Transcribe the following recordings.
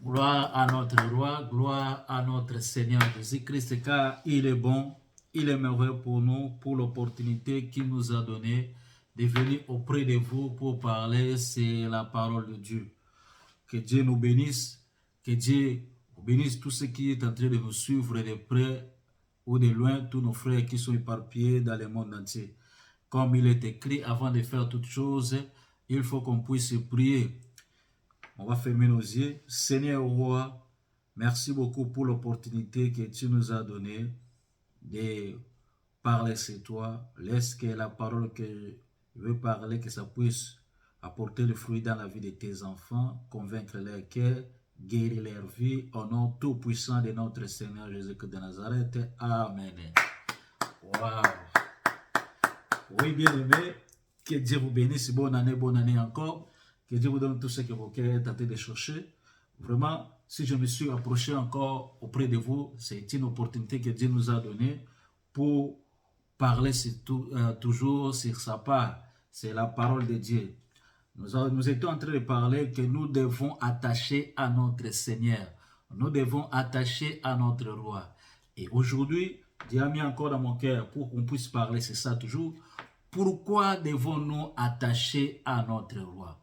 Gloire à notre roi, gloire à notre Seigneur Jésus-Christ, car il est bon, il est merveilleux pour nous, pour l'opportunité qu'il nous a donnée de venir auprès de vous pour parler, c'est la parole de Dieu. Que Dieu nous bénisse, que Dieu bénisse tous ceux qui sont en train de nous suivre de près ou de loin, tous nos frères qui sont éparpillés dans le monde entier. Comme il est écrit, avant de faire toutes choses, il faut qu'on puisse prier. On va fermer nos yeux. Seigneur roi, merci beaucoup pour l'opportunité que tu nous as donnée de parler sur toi. Laisse que la parole que je veux parler, que ça puisse apporter le fruit dans la vie de tes enfants, convaincre leur cœur, guérir leur vie, au nom tout puissant de notre Seigneur Jésus-Christ de Nazareth. Amen. Wow. Oui, bien-aimés, que Dieu vous bénisse. Bonne année encore. Que Dieu vous donne tout ce que vous cœurs tenté de chercher. Vraiment, si je me suis approché encore auprès de vous, c'est une opportunité que Dieu nous a donnée pour parler toujours sur sa part. C'est la parole de Dieu. Nous étions en train de parler que nous devons attacher à notre Seigneur. Nous devons attacher à notre roi. Et aujourd'hui, Dieu a mis encore dans mon cœur pour qu'on puisse parler, c'est ça toujours. Pourquoi devons-nous attacher à notre roi?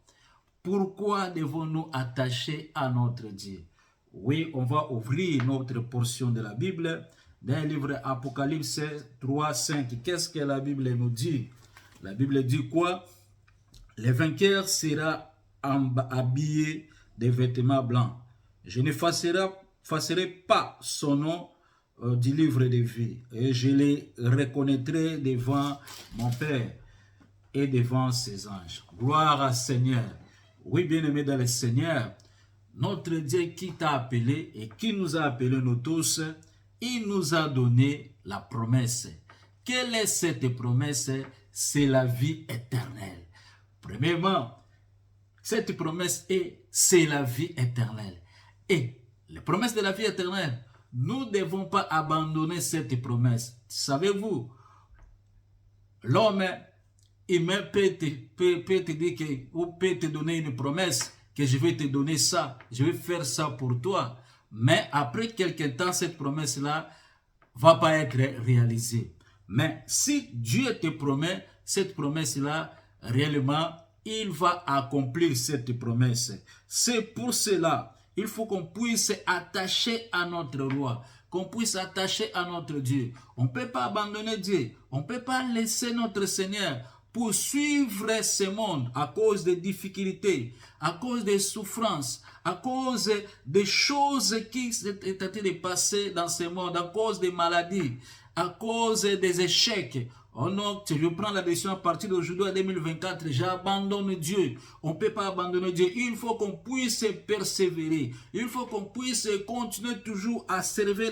Pourquoi devons-nous attacher à notre Dieu? Oui, on va ouvrir notre portion de la Bible dans le livre Apocalypse 3, 5. Qu'est-ce que la Bible nous dit? La Bible dit quoi? Le vainqueur sera habillé de vêtements blancs. Je n'effacerai pas son nom du livre de vie et je les reconnaîtrai devant mon Père et devant ses anges. Gloire à Seigneur. Oui, bien-aimés dans le Seigneur, notre Dieu qui t'a appelé et qui nous a appelés nous tous, il nous a donné la promesse. Quelle est cette promesse? C'est la vie éternelle. Premièrement, cette promesse c'est la vie éternelle. Et la promesse de la vie éternelle, nous ne devons pas abandonner cette promesse. Savez-vous, l'homme humain peut te dire que, ou peut te donner une promesse que je vais te donner ça, je vais faire ça pour toi. Mais après quelque temps, cette promesse-là va pas être réalisée. Mais si Dieu te promet cette promesse-là, réellement, il va accomplir cette promesse. C'est pour cela, il faut qu'on puisse attacher à notre roi, qu'on puisse attacher à notre Dieu. On ne peut pas abandonner Dieu, on ne peut pas laisser notre Seigneur pour suivre ce monde à cause des difficultés, à cause des souffrances, à cause des choses qui sont en train de passer dans ce monde, à cause des maladies, à cause des échecs. Oh non, je prends la décision à partir d'aujourd'hui à 2024, j'abandonne Dieu. On ne peut pas abandonner Dieu. Il faut qu'on puisse persévérer. Il faut qu'on puisse continuer toujours à servir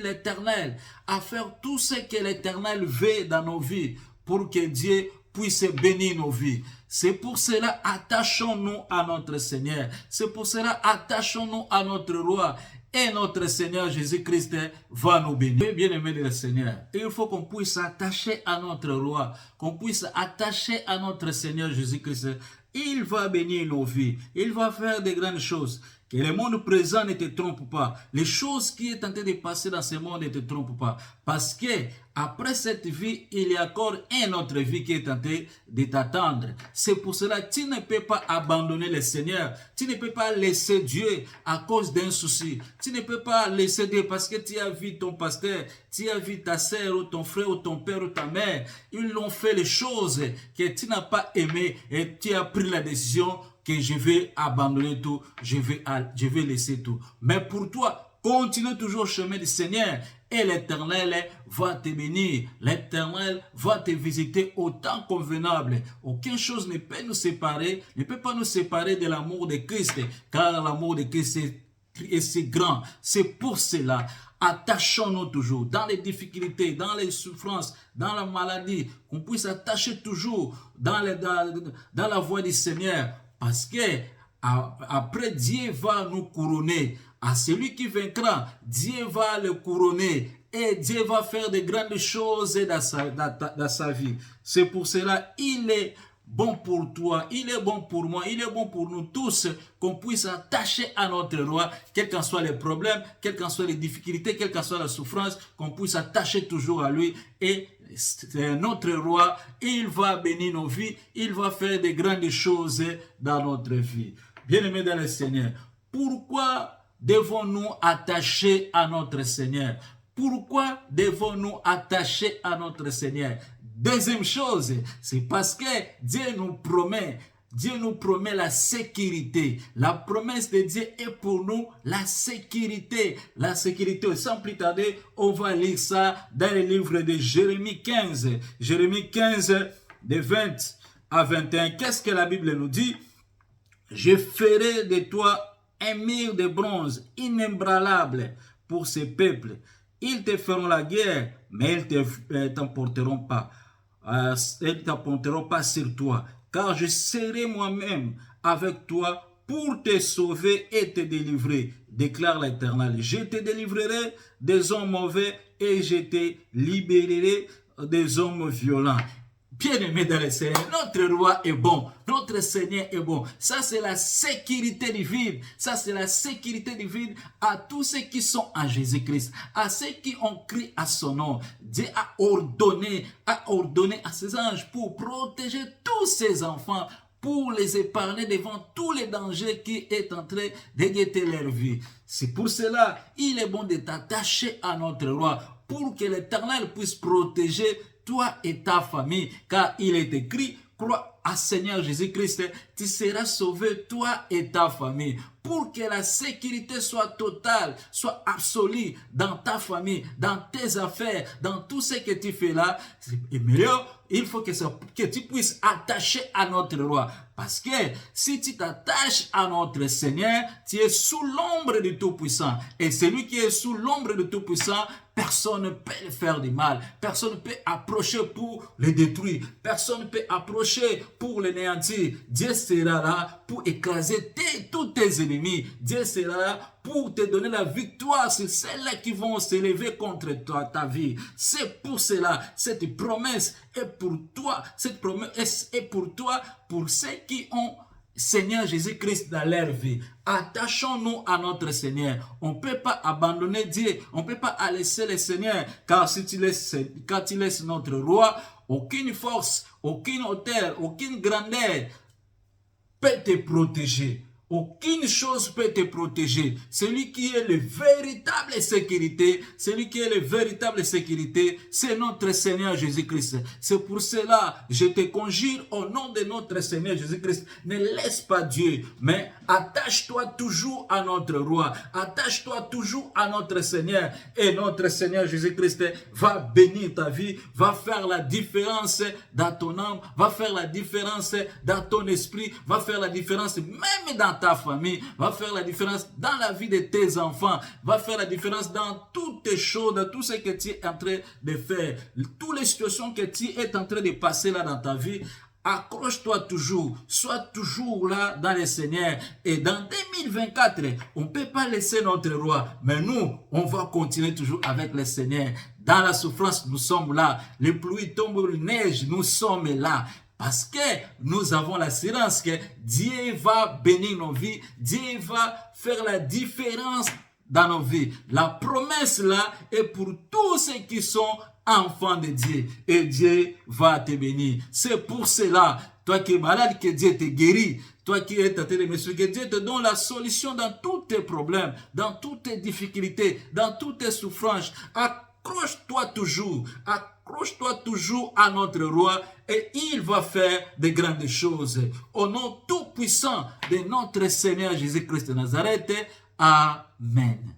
l'Éternel, à faire tout ce que l'Éternel veut dans nos vies pour que Dieu puisse bénir nos vies. C'est pour cela, attachons-nous à notre Seigneur. C'est pour cela, attachons-nous à notre roi. Et notre Seigneur Jésus-Christ va nous bénir. Bien-aimés de le Seigneur, il faut qu'on puisse s'attacher à notre roi, qu'on puisse attacher à notre Seigneur Jésus-Christ. Il va bénir nos vies. Il va faire de grandes choses. Que le monde présent ne te trompe pas. Les choses qui sont en train de passer dans ce monde ne te trompent pas. Parce que après cette vie, il y a encore une autre vie qui est en train de t'attendre. C'est pour cela que tu ne peux pas abandonner le Seigneur. Tu ne peux pas laisser Dieu à cause d'un souci. Tu ne peux pas laisser Dieu parce que tu as vu ton pasteur, tu as vu ta sœur ou ton frère ou ton père ou ta mère. Ils ont fait les choses que tu n'as pas aimées et tu as pris la décision que je vais abandonner tout, je vais laisser tout. Mais pour toi, continue toujours au chemin du Seigneur et l'Éternel va te bénir. L'Éternel va te visiter au temps convenable. Aucune chose ne peut nous séparer, ne peut pas nous séparer de l'amour de Christ, car l'amour de Christ est si grand. C'est pour cela, attachons-nous toujours dans les difficultés, dans les souffrances, dans la maladie, qu'on puisse attacher toujours dans la voie du Seigneur. Parce que après Dieu va nous couronner. À celui qui vaincra, Dieu va le couronner. Et Dieu va faire de grandes choses dans sa vie. C'est pour cela il est bon pour toi, il est bon pour moi, il est bon pour nous tous, qu'on puisse attacher à notre roi, quels qu'en soient les problèmes, quelles qu'en soient les difficultés, quelle qu'en soit la souffrance, qu'on puisse attacher toujours à lui. Et notre roi, il va bénir nos vies, il va faire de grandes choses dans notre vie. Bien-aimés dans le Seigneur, pourquoi devons-nous attacher à notre Seigneur? Pourquoi devons-nous attacher à notre Seigneur? Deuxième chose, c'est parce que Dieu nous promet la sécurité. La promesse de Dieu est pour nous la sécurité. La sécurité, sans plus tarder, on va lire ça dans le livre de Jérémie 15. Jérémie 15, de 20 à 21. Qu'est-ce que la Bible nous dit? Je ferai de toi un mur de bronze inébranlable pour ce peuple. Ils te feront la guerre, mais ils ne t'emporteront pas. Ils ne t'emporteront pas sur toi, car je serai moi-même avec toi pour te sauver et te délivrer, déclare l'Éternel. Je te délivrerai des hommes mauvais et je te libérerai des hommes violents. Bien-aimé dans le Seigneur, notre roi est bon, notre Seigneur est bon. Ça, c'est la sécurité divine. Ça, c'est la sécurité divine à tous ceux qui sont en Jésus-Christ, à ceux qui ont crié à son nom. Dieu a ordonné à ses anges pour protéger tous ses enfants, pour les épargner devant tous les dangers qui est en train de guetter leur vie. C'est pour cela, il est bon de t'attacher à notre roi, pour que l'Éternel puisse protéger toi et ta famille, car il est écrit, crois à Seigneur Jésus-Christ, tu seras sauvé, toi et ta famille, pour que la sécurité soit totale, soit absolue dans ta famille, dans tes affaires, dans tout ce que tu fais là. Et meilleur, il faut que tu puisses attacher à notre roi. Parce que si tu t'attaches à notre Seigneur, tu es sous l'ombre du Tout-Puissant. Et celui qui est sous l'ombre du Tout-Puissant, personne ne peut le faire du mal. Personne ne peut approcher pour le détruire. Personne ne peut approcher pour le néantir. Dieu sera là pour écraser tous tes ennemis. Dieu sera là pour te donner la victoire sur celles-là qui vont s'élever contre toi, ta vie. C'est pour cela, cette promesse est pour toi. Cette promesse est pour toi, pour ceux qui ont Seigneur Jésus-Christ dans leur vie. Attachons-nous à notre Seigneur. On ne peut pas abandonner Dieu. On ne peut pas laisser le Seigneur. Car si quand tu laisses notre roi, aucune force, aucune hauteur, aucune grandeur peut te protéger. Aucune chose peut te protéger. Celui qui est le véritable sécurité, celui qui est le véritable sécurité, c'est notre Seigneur Jésus-Christ. C'est pour cela, je te conjure au nom de notre Seigneur Jésus-Christ, ne laisse pas Dieu, mais attache-toi toujours à notre roi, attache-toi toujours à notre Seigneur, et notre Seigneur Jésus-Christ va bénir ta vie, va faire la différence dans ton âme, va faire la différence dans ton esprit, va faire la différence même dans ta famille, va faire la différence dans la vie de tes enfants, va faire la différence dans toutes tes choses, dans tout ce que tu es en train de faire, toutes les situations que tu es en train de passer là dans ta vie. Accroche-toi toujours, sois toujours là dans le Seigneur. Et dans 2024, on ne peut pas laisser notre roi, mais nous, on va continuer toujours avec le Seigneur. Dans la souffrance, nous sommes là. Les pluies tombent, la neige, nous sommes là. Parce que nous avons l'assurance que Dieu va bénir nos vies, Dieu va faire la différence dans nos vies. La promesse là est pour tous ceux qui sont enfants de Dieu. Et Dieu va te bénir. C'est pour cela, toi qui es malade, que Dieu te guérit. Toi qui es tenté de m'expliquer, que Dieu te donne la solution dans tous tes problèmes, dans toutes tes difficultés, dans toutes tes souffrances. Accroche-toi toujours à notre roi et il va faire de grandes choses. Au nom tout puissant de notre Seigneur Jésus-Christ de Nazareth, Amen.